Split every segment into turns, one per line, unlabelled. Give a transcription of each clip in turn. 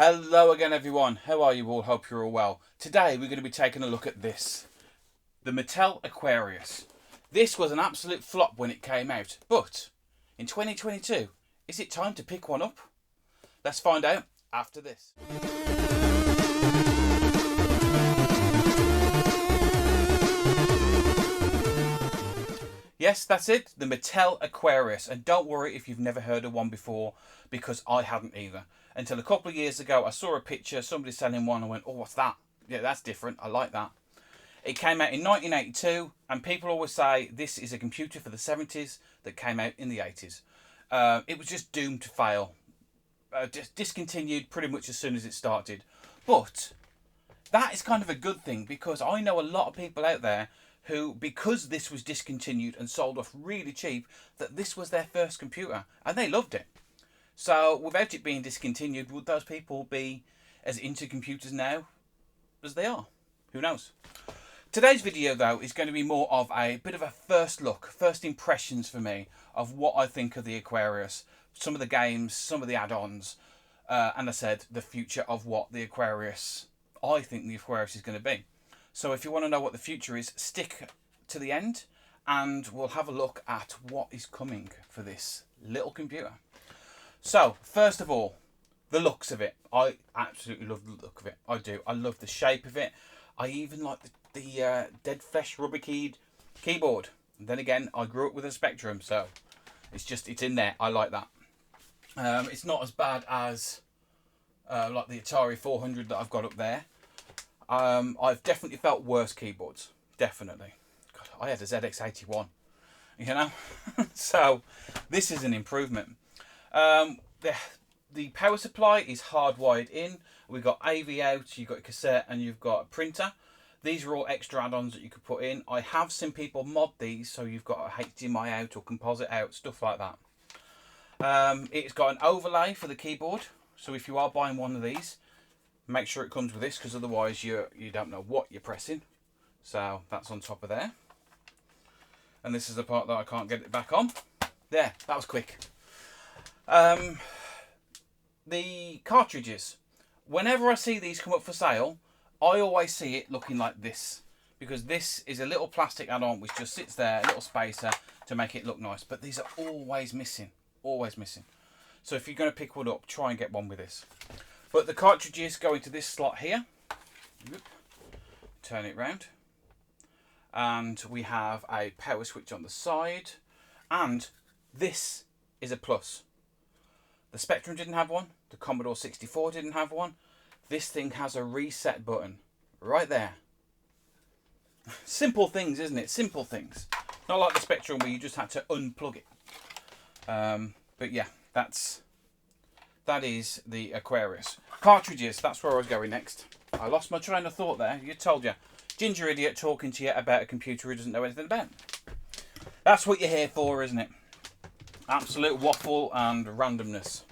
Hello again everyone, how are you all? Hope you're all well. Today we're going to be taking a look at this. The Mattel Aquarius. This was an absolute flop when it came out, but in 2022, is it time to pick one up? Let's find out after this. Yes, that's it, the Mattel Aquarius. And don't worry if you've never heard of one before, because I hadn't either. Until a couple of years ago, I saw a picture, somebody selling one, and I went, oh, what's that? Yeah, that's different, I like that. It came out in 1982, and people always say this is a computer for the 70s that came out in the 80s. It was just doomed to fail. Discontinued pretty much as soon as it started. But that is kind of a good thing, because I know a lot of people out there who, because this was discontinued and sold off really cheap, that this was their first computer, and they loved it. So without it being discontinued, would those people be as into computers now as they are? Who knows? Today's video though is going to be more of a bit of a first look, first impressions for me of what I think of the Aquarius, some of the games, some of the add-ons, and I said the future of what the Aquarius, I think the Aquarius is going to be. So if you want to know what the future is, stick to the end and we'll have a look at what is coming for this little computer. So, first of all, the looks of it. I absolutely love the look of it. I do. I love the shape of it. I even like the dead flesh rubber keyed keyboard. And then again, I grew up with a Spectrum, so it's in there. I like that. It's not as bad as like the Atari 400 that I've got up there. I've definitely felt worse keyboards. Definitely. God, I had a ZX81, you know. So this is an improvement. The power supply is hardwired in. We've got AV out, you've got a cassette, and you've got a printer. These are all extra add-ons that you could put in. I have seen people mod these, so you've got a HDMI out or composite out, stuff like that. It's got an overlay for the keyboard, so if you are buying one of these, make sure it comes with this, because otherwise you don't know what you're pressing. So that's on top of there. And this is the part that I can't get it back on. There, that was quick. The cartridges. Whenever I see these come up for sale, I always see it looking like this, because this is a little plastic add-on which just sits there, a little spacer to make it look nice. But these are always missing, always missing. So if you're going to pick one up, try and get one with this. But the cartridges go into this slot here. Turn it round. And we have a power switch on the side. And this is a plus. The Spectrum didn't have one. The Commodore 64 didn't have one. This thing has a reset button right there. Simple things, isn't it? Simple things. Not like the Spectrum where you just had to unplug it. But yeah, that is the Aquarius. Cartridges, that's where I was going next. I lost my train of thought there. You told you. Ginger idiot talking to you about a computer who doesn't know anything about. That's what you're here for, isn't it? Absolute waffle and randomness.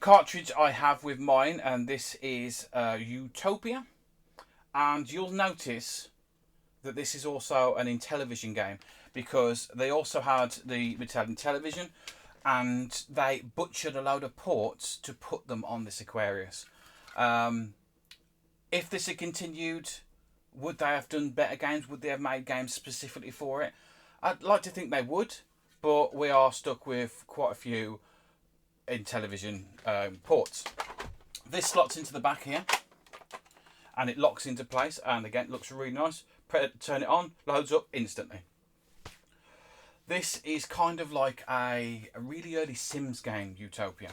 Cartridge I have with mine, and this is Utopia. And you'll notice that this is also an Intellivision game, because they also had the Mattel Intellivision, and they butchered a load of ports to put them on this Aquarius. If this had continued, would they have done better games? Would they have made games specifically for it? I'd like to think they would, but we are stuck with quite a few Intellivision ports. This slots into the back here, and it locks into place, and again, it looks really nice. Turn it on, loads up instantly. This is kind of like a really early Sims game, Utopia.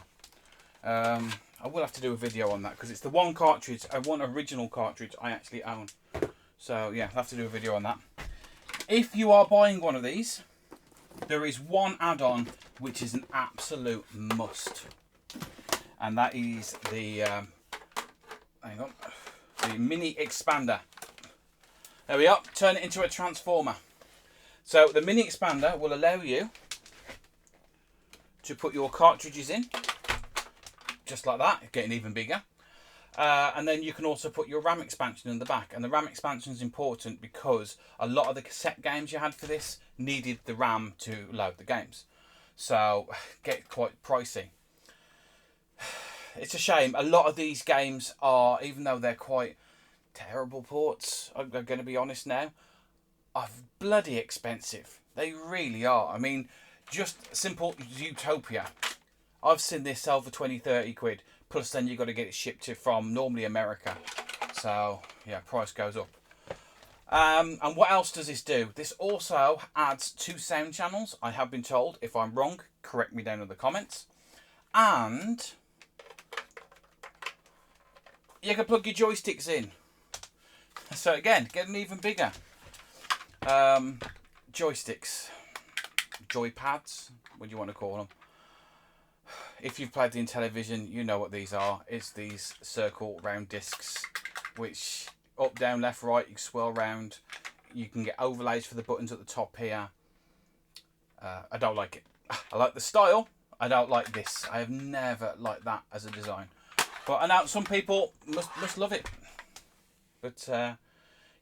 I will have to do a video on that, because it's the one cartridge, one original cartridge I actually own. So yeah, I'll have to do a video on that. If you are buying one of these, there is one add-on which is an absolute must, and that is the the mini expander. There we are. Turn it into a transformer. So the mini expander will allow you to put your cartridges in, just like that, getting even bigger. And then you can also put your RAM expansion in the back. And the RAM expansion is important because a lot of the cassette games you had for this needed the RAM to load the games. So, get quite pricey. it's a shame. A lot of these games are, even though they're quite terrible ports, I'm going to be honest now, are bloody expensive. They really are. I mean, just simple Utopia. I've seen this sell for 20-30 quid. Plus then you've got to get it shipped to from normally America. So, yeah, price goes up. And what else does this do? This also adds 2 sound channels, I have been told. If I'm wrong, correct me down in the comments. And you can plug your joysticks in. So again, getting even bigger. Joysticks. Joypads, what do you want to call them? If you've played the Intellivision, you know what these are. It's these circle round discs, which up, down, left, right, you can swirl round. You can get overlays for the buttons at the top here. I don't like it. I like the style. I don't like this. I have never liked that as a design. But I know some people must love it. But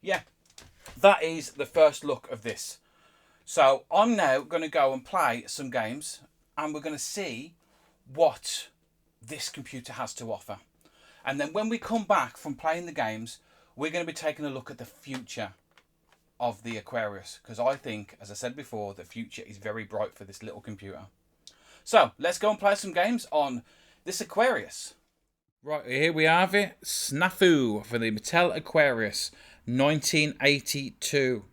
yeah, that is the first look of this. So I'm now going to go and play some games, and we're going to see what this computer has to offer. And then when we come back from playing the games, we're going to be taking a look at the future of the Aquarius, because I think, as I said before, the future is very bright for this little computer. So let's go and play some games on this Aquarius. Right, here we have it. Snafu for the Mattel Aquarius, 1982.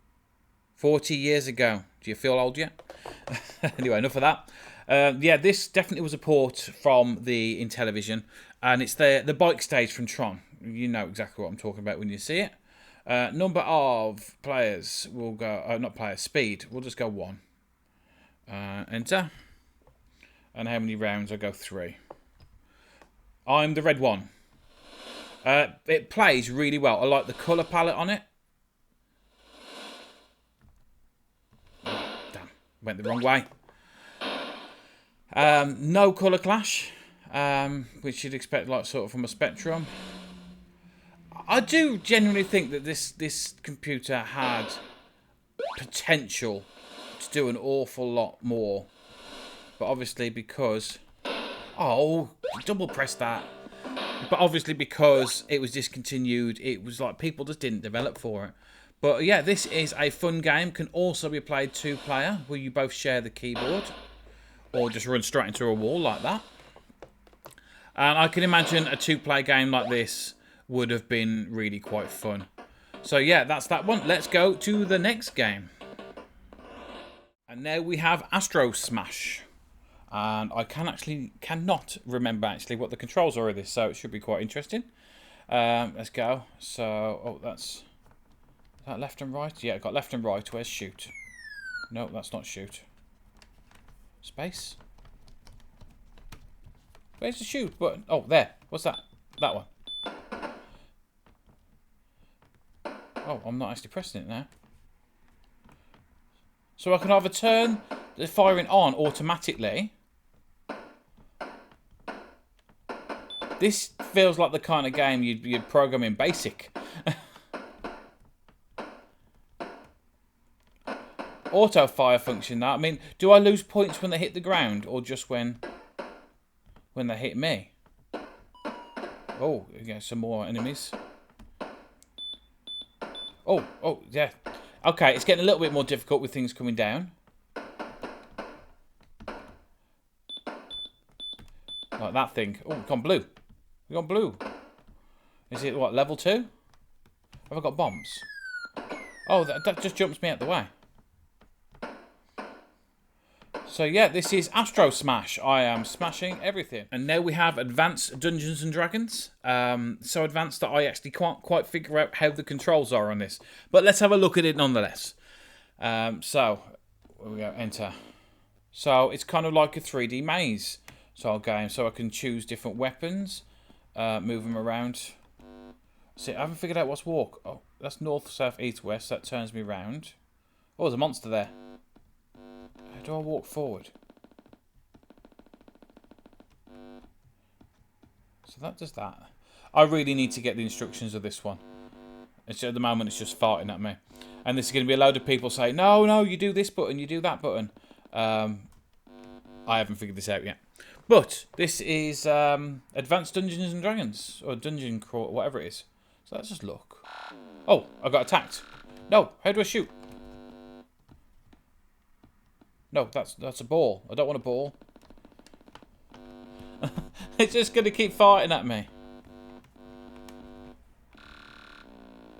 40 years ago. Do you feel old yet? Anyway, enough of that. Yeah, this definitely was a port from the Intellivision, and it's the bike stage from Tron. You know exactly what I'm talking about when you see it. Number of players will go, not players, speed. We'll just go 1. Enter. And how many rounds? I'll go 3. I'm the red one. It plays really well. I like the colour palette on it. Damn, went the wrong way. No colour clash, which you'd expect, like sort of from a Spectrum. I do genuinely think that this computer had potential to do an awful lot more, but obviously because double press that. But obviously because it was discontinued, it was like people just didn't develop for it. But yeah, this is a fun game. Can also be played 2-player, where you both share the keyboard, or just run straight into a wall like that. And I can imagine a 2-player game like this would have been really quite fun. So yeah, that's that one. Let's go to the next game. And now we have Astro Smash. And I cannot remember what the controls are of this, so it should be quite interesting. Let's go. So, is that left and right? Yeah, I got left and right. Where's shoot? No, that's not shoot. Space? Where's the shoot button? Oh, there. What's that? That one. Oh, I'm not actually pressing it now. So I can either turn the firing on automatically. This feels like the kind of game you'd program in BASIC. Auto fire function, that. I mean, do I lose points when they hit the ground, or just when they hit me? Oh, yeah, some more enemies. Oh, yeah. Okay, it's getting a little bit more difficult with things coming down. Like that thing. Oh, it's gone blue. We got blue. Is it, what, level 2? Have I got bombs? Oh, that just jumps me out the way. So yeah, this is Astro Smash. I am smashing everything. And now we have Advanced Dungeons and Dragons. So advanced that I actually can't quite figure out how the controls are on this. But let's have a look at it nonetheless. So, where we go, enter. So it's kind of like a 3D maze style game. So I can choose different weapons, move them around. See, I haven't figured out what's walk. Oh, that's north, south, east, west. That turns me round. Oh, there's a monster there. How do I walk forward? So that does that. I really need to get the instructions of this one. At the moment, it's just farting at me. And there's going to be a load of people saying, no, you do this button, you do that button. I haven't figured this out yet. But this is Advanced Dungeons and Dragons, or Dungeon Crawl, whatever it is. So let's just look. Oh, I got attacked. No, how do I shoot? No, that's a ball. I don't want a ball. It's just going to keep fighting at me.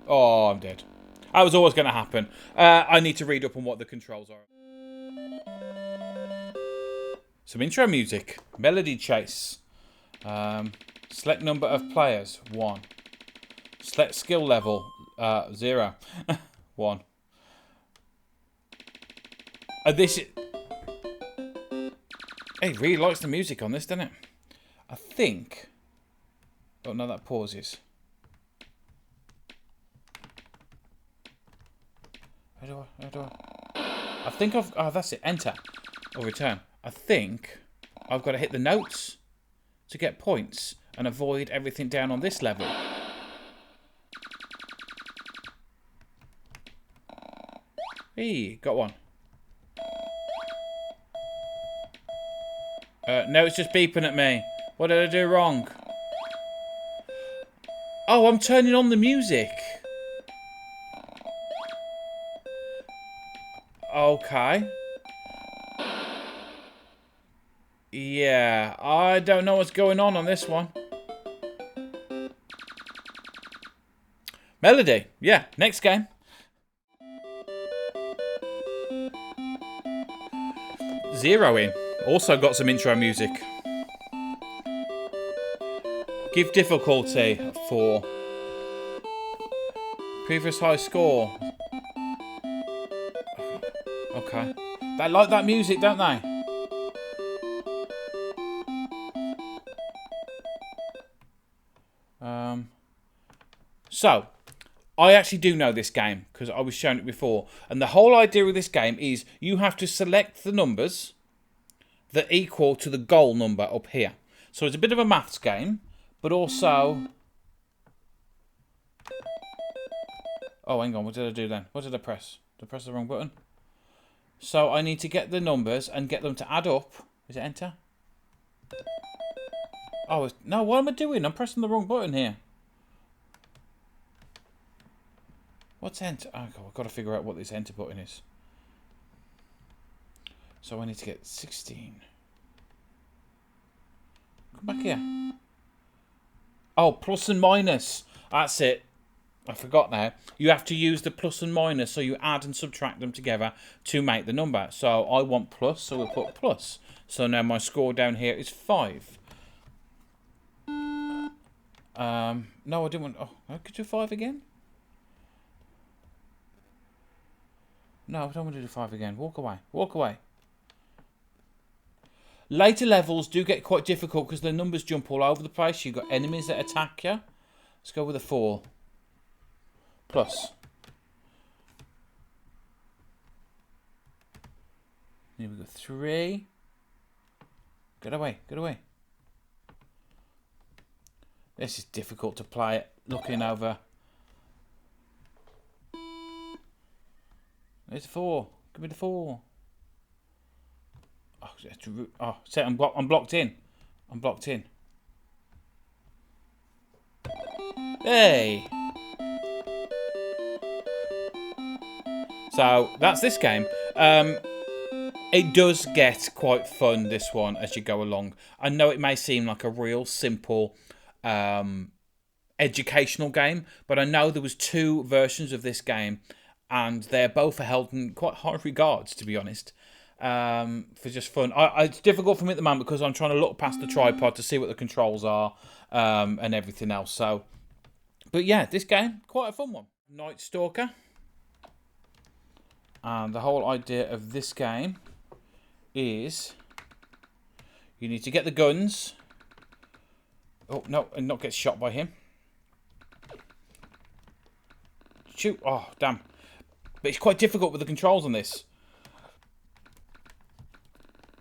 Oh, I'm dead. That was always going to happen. I need to read up on what the controls are. Some intro music. Melody chase. Select number of players. 1. Select skill level. 0. 1. This... He really likes the music on this, doesn't it? I think... Oh, no, that pauses. How do I... I think I've... Oh, that's it. Enter. Or return. I think I've got to hit the notes to get points and avoid everything down on this level. Hey, got one. No, it's just beeping at me. What did I do wrong? Oh, I'm turning on the music. Okay. Yeah, I don't know what's going on this one. Melody. Yeah, next game. Zeroing. Also got some intro music. Give difficulty 4. Previous high score. Okay. They like that music, don't they? So, I actually do know this game because I was shown it before. And the whole idea of this game is you have to select the numbers that equal to the goal number up here. So it's a bit of a maths game, but also... Oh, hang on, what did I do then? What did I press? Did I press the wrong button? So I need to get the numbers and get them to add up. Is it enter? Oh, no, what am I doing? I'm pressing the wrong button here. What's enter? Oh, I've got to figure out what this enter button is. So I need to get 16. Come back here. Oh, plus and minus. That's it. I forgot now. You have to use the plus and minus, so you add and subtract them together to make the number. So I want plus, so we'll put plus. So now my score down here is 5. No, I didn't want... Oh, I could do 5 again? No, I don't want to do 5 again. Walk away. Walk away. Later levels do get quite difficult because the numbers jump all over the place. You've got enemies that attack you. Let's go with a 4. Plus. Here we go. 3. Get away. Get away. This is difficult to play looking over. There's 4. Give me the 4. Oh, I'm blocked in. I'm blocked in. Hey. So that's this game. It does get quite fun, this one, as you go along. I know it may seem like a real simple educational game, but I know there was 2 versions of this game, and they're both held in quite high regards, to be honest, for just fun. It's difficult for me at the moment because I'm trying to look past the tripod to see what the controls are and everything else. So, but yeah, this game, quite a fun one. Night Stalker. And the whole idea of this game is you need to get the guns. Oh, no, and not get shot by him. Shoot. Oh, damn. But it's quite difficult with the controls on this.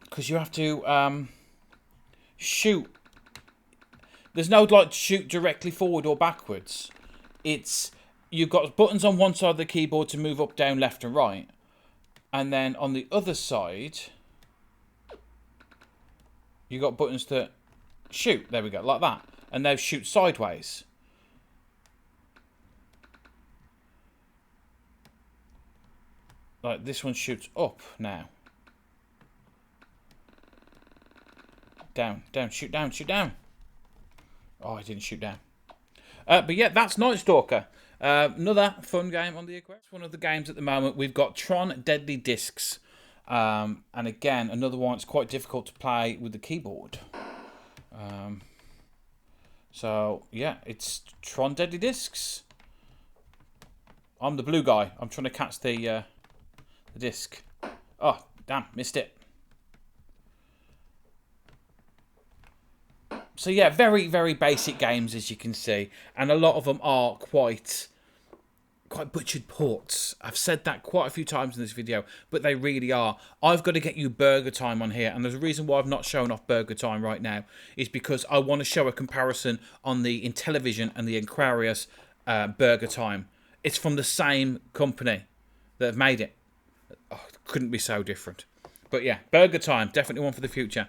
Because you have to shoot. There's no, like, shoot directly forward or backwards. It's... You've got buttons on one side of the keyboard to move up, down, left and right. And then on the other side, You got buttons to shoot. There we go, like that. And now shoot sideways. Like this one shoots up now. Down, down, shoot down, shoot down. Oh, I didn't shoot down. But yeah, that's Night Stalker. Another fun game on the Aquarius. One of the games at the moment. We've got Tron Deadly Discs. And again, another one that's quite difficult to play with the keyboard. So, yeah, it's Tron Deadly Discs. I'm the blue guy. I'm trying to catch the disc. Oh, damn, missed it. So yeah, very, very basic games, as you can see. And a lot of them are quite butchered ports. I've said that quite a few times in this video, but they really are. I've got to get you Burger Time on here. And there's a reason why I've not shown off Burger Time right now. Is because I want to show a comparison on the Intellivision and the Aquarius Burger Time. It's from the same company that have made it. Oh, it couldn't be so different. But yeah, Burger Time, definitely one for the future.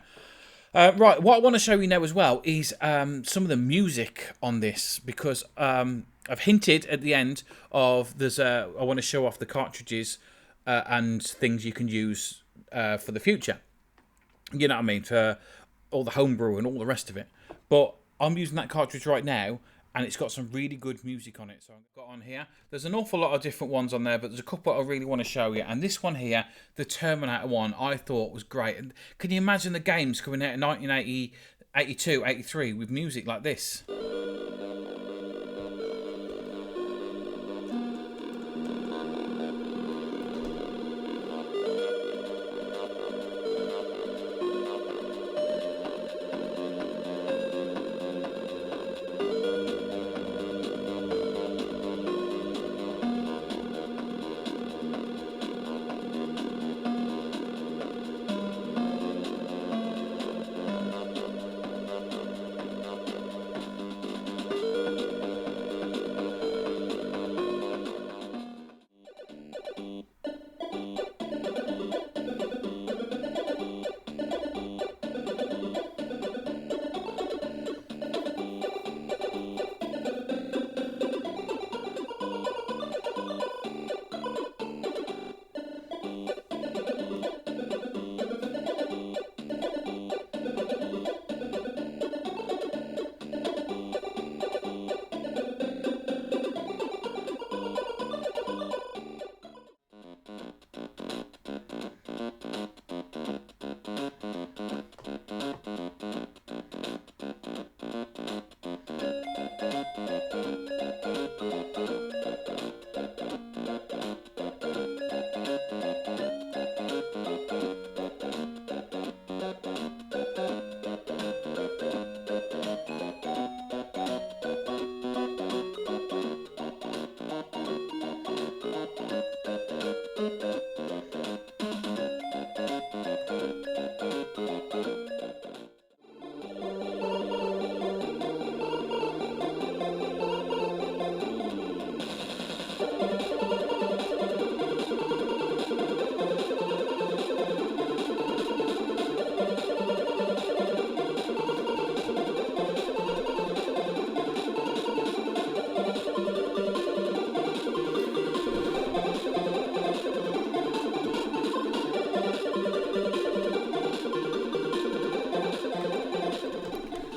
Right, what I want to show you now as well is some of the music on this, because I've hinted at the end of I want to show off the cartridges and things you can use for the future. You know what I mean? For all the homebrew and all the rest of it. But I'm using that cartridge right now, and it's got some really good music on it. So I've got on here. There's an awful lot of different ones on there, but there's a couple I really want to show you. And this one here, the Terminator one, I thought was great. And can you imagine the games coming out in 1980, 82, 83 with music like this?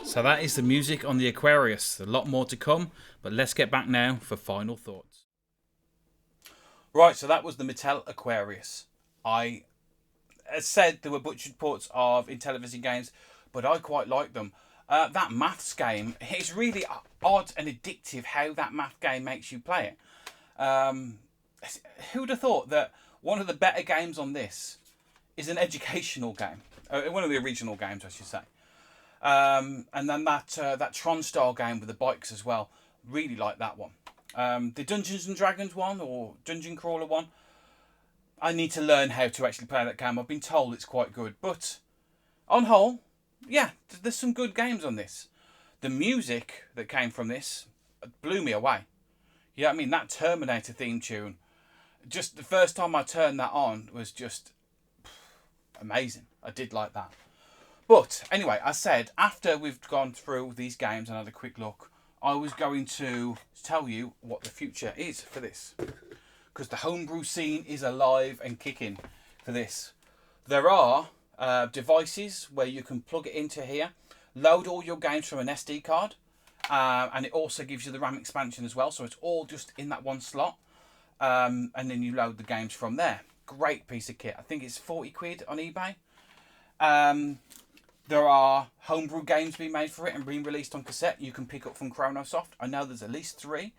So that is the music on the Aquarius. A lot more to come, but let's get back now for final thoughts. Right, so that was the Mattel Aquarius. As said, there were butchered ports of Intellivision games, but I quite like them. That maths game, it's really odd and addictive how that math game makes you play it. Who'd have thought that one of the better games on this is an educational game? One of the original games, I should say. And then that Tron style game with the bikes as well. Really like that one. The Dungeons and Dragons one, or Dungeon Crawler one, I need to learn how to actually play that game. I've been told it's quite good, but on whole, yeah, there's some good games on this. The music that came from this blew me away. You know what I mean? That Terminator theme tune, just the first time I turned that on was just amazing. I did like that. But anyway, I said after we've gone through these games and had a quick look, I was going to tell you what the future is for this. Because the homebrew scene is alive and kicking for this. There are devices where you can plug it into here, load all your games from an SD card, and it also gives you the RAM expansion as well, so it's all just in that one slot, and then you load the games from there. Great piece of kit. I think it's 40 quid on eBay. There are homebrew games being made for it and being released on cassette you can pick up from Chronosoft. I know there's at least 3.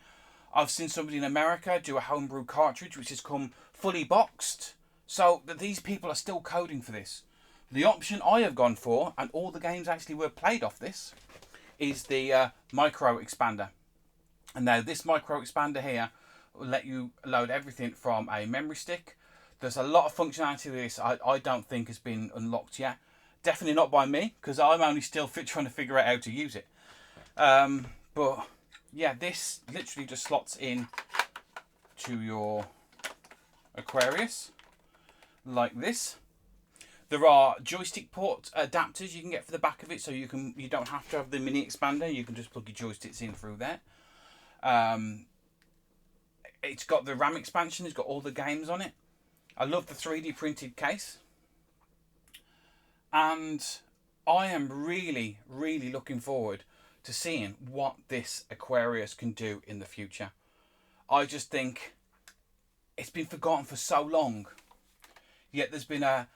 I've seen somebody in America do a homebrew cartridge which has come fully boxed, so that these people are still coding for this. The option I have gone for, and all the games actually were played off this, is the micro expander. And now this micro expander here will let you load everything from a memory stick. There's a lot of functionality to this I don't think has been unlocked yet. Definitely not by me, because I'm only still trying to figure out how to use it. But yeah, this literally just slots in to your Aquarius like this. There are joystick port adapters you can get for the back of it, so you don't have to have the mini expander. You can just plug your joysticks in through there. It's got the RAM expansion. It's got all the games on it. I love the 3D printed case. And I am really, really looking forward to seeing what this Aquarius can do in the future. I just think it's been forgotten for so long. Yet there's been a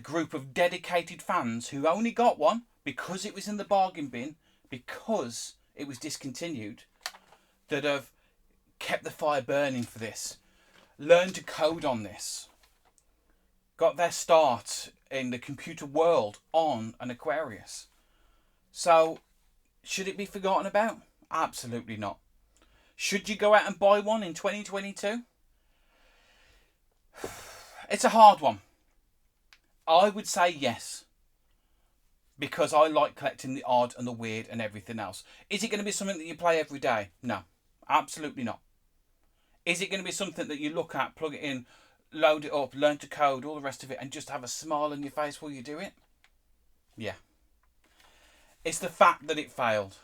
group of dedicated fans who only got one because it was in the bargain bin, because it was discontinued, that have kept the fire burning for this, learned to code on this, got their start in the computer world on an Aquarius. So, should it be forgotten about? Absolutely not. Should you go out and buy one in 2022? It's a hard one. I would say yes, because I like collecting the odd and the weird and everything else. Is it going to be something that you play every day? No, absolutely not. Is it going to be something that you look at, plug it in, load it up, learn to code, all the rest of it, and just have a smile on your face while you do it? Yeah. It's the fact that it failed,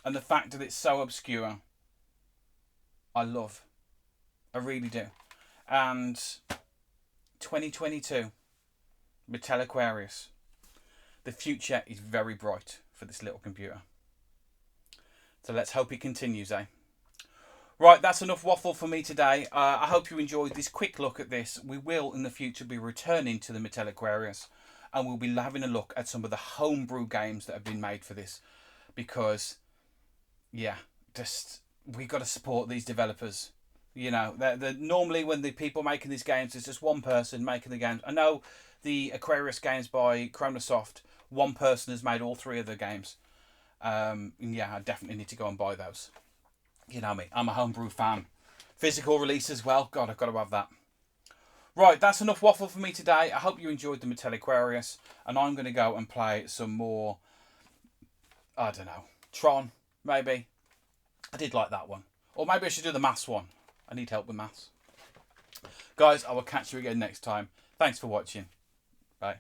and the fact that it's so obscure, I love. I really do. And 2022, Mattel Aquarius. The future is very bright for this little computer. So let's hope it continues, eh? Right, that's enough waffle for me today. I hope you enjoyed this quick look at this. We will, in the future, be returning to the Mattel Aquarius, and we'll be having a look at some of the homebrew games that have been made for this. Because, yeah, we've got to support these developers. You know, normally when the people making these games, there's just one person making the games. I know the Aquarius games by Chronosoft, one person has made all 3 of the games. Yeah, I definitely need to go and buy those. You know me, I'm a homebrew fan. Physical release as well. God, I've got to have that. Right, that's enough waffle for me today. I hope you enjoyed the Mattel Aquarius. And I'm going to go and play some more, I don't know, Tron, maybe. I did like that one. Or maybe I should do the maths one. I need help with maths. Guys, I will catch you again next time. Thanks for watching. Bye.